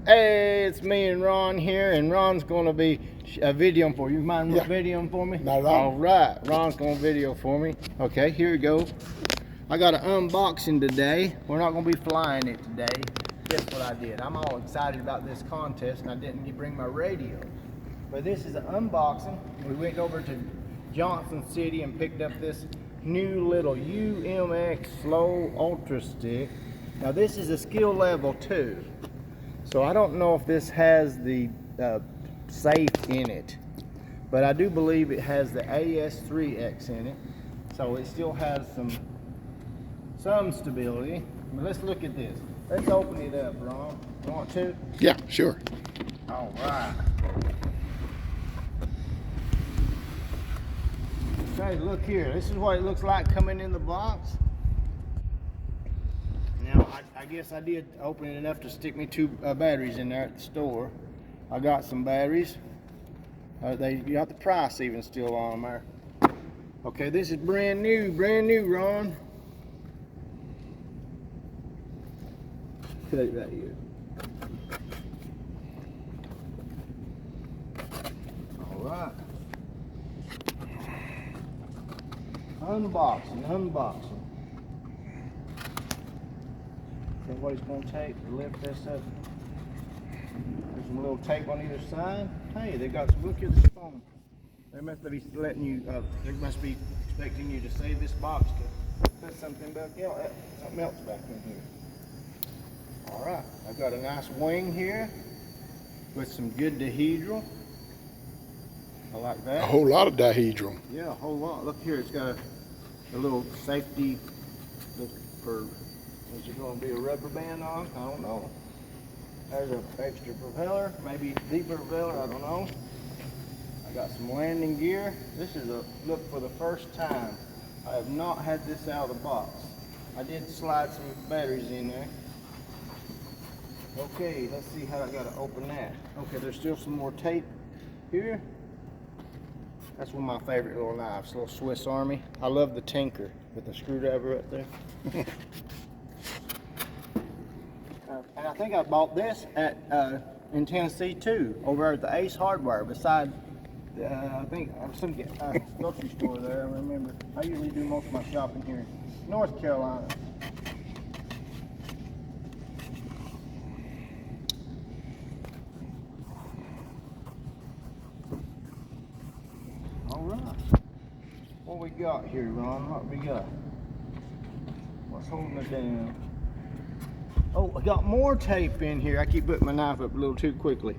Hey, it's me and Ron here, and Ron's gonna be videoing for you. Mind videoing for me? Not at all. All right, Ron's gonna video for me. Okay, here we go. I got an unboxing today. We're not gonna be flying it today. Guess what I did? I'm all excited about this contest, and I didn't bring my radio. But this is an unboxing. We went over to Johnson City and picked up this new little UMX slow ultra stick. Now this is a skill level 2. So I don't know if this has the safe in it, but I do believe it has the AS3X in it. So it still has some stability. But let's look at this. Let's open it up, Ron. You want to? Yeah, sure. All right. Okay, look here. This is what it looks like coming in the box. Now, I guess I did open it enough to stick me 2 batteries in there at the store. I got some batteries. They got the price even still on them there. Okay, this is brand new, Ron. Cut it right here. All right. Unboxing. So what he's going to take to lift this up. There's some little tape on either side. Hey, they got some, look at this phone. They must be letting you, they must be expecting you to save this box to put something back, something else back in here. All right, I've got a nice wing here with some good dihedral. I like that. A whole lot of dihedral. Yeah, a whole lot. Look here, it's got a little safety for, is it going to be a rubber band on? I don't know. There's an extra propeller, maybe deeper propeller, I don't know. I got some landing gear. This is a look for the first time. I have not had this out of the box. I did slide some batteries in there. Okay, let's see how I got to open that. Okay, there's still some more tape here. That's one of my favorite little knives, little Swiss Army. I love the Tinker with the screwdriver right there. And I think I bought this at in Tennessee too, over at the Ace Hardware, beside I think some grocery store there. I remember. I usually do most of my shopping here in North Carolina. All right. What we got here, Ron? What we got? What's holding it down? Oh, I got more tape in here. I keep putting my knife up a little too quickly.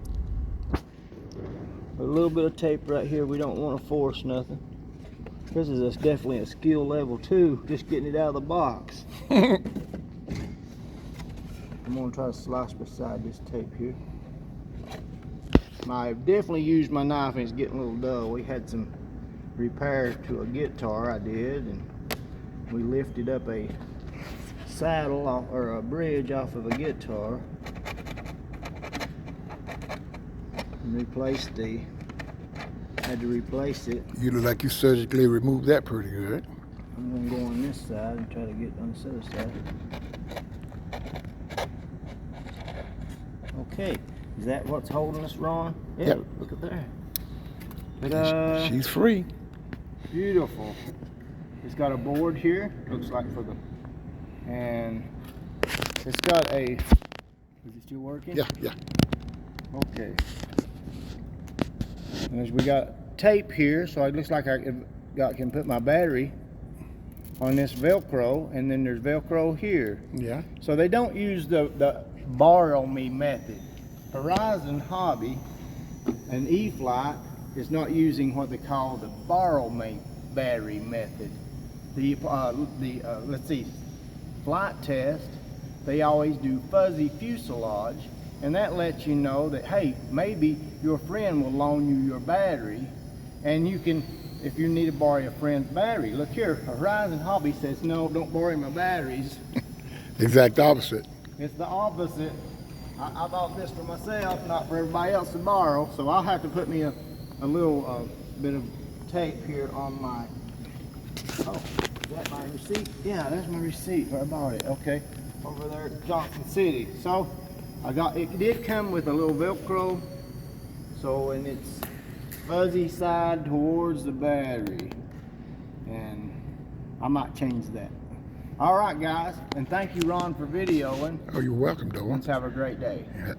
A little bit of tape right here. We don't want to force nothing. This is definitely a skill level 2, just getting it out of the box. I'm going to try to slice beside this tape here. I've definitely used my knife and it's getting a little dull. We had some repair to a guitar I did, and we lifted up a saddle off, or a bridge off of a guitar, and had to replace it. You look like you surgically removed that pretty good. I'm going to go on this side and try to get on this other side. Okay, is that what's holding us, Ron? Yeah, yep. Look at there. She's free. Beautiful. It's got a board here, looks like for the, and it's got a, is it still working? Yeah. Okay. And we got tape here, so it looks like I can put my battery on this Velcro, and then there's Velcro here. Yeah. So they don't use the borrow me method. Horizon Hobby and Eflite is not using what they call the borrow me battery method. Let's see, Flight Test, they always do fuzzy fuselage, and that lets you know that, hey, maybe your friend will loan you your battery, and you can, if you need to borrow a friend's battery. Look here, Horizon Hobby says, no, don't borrow my batteries. Exact opposite. It's the opposite. I bought this for myself, not for everybody else to borrow, so I'll have to put me a little bit of tape here on my, oh, is that my receipt? Yeah, that's my receipt where I bought it. Okay, over there at Johnson City. So It did come with a little Velcro, so and it's fuzzy side towards the battery, and I might change that. All right, guys, and thank you, Ron, for videoing. Oh, you're welcome, Dolan. Let's have a great day. Yeah.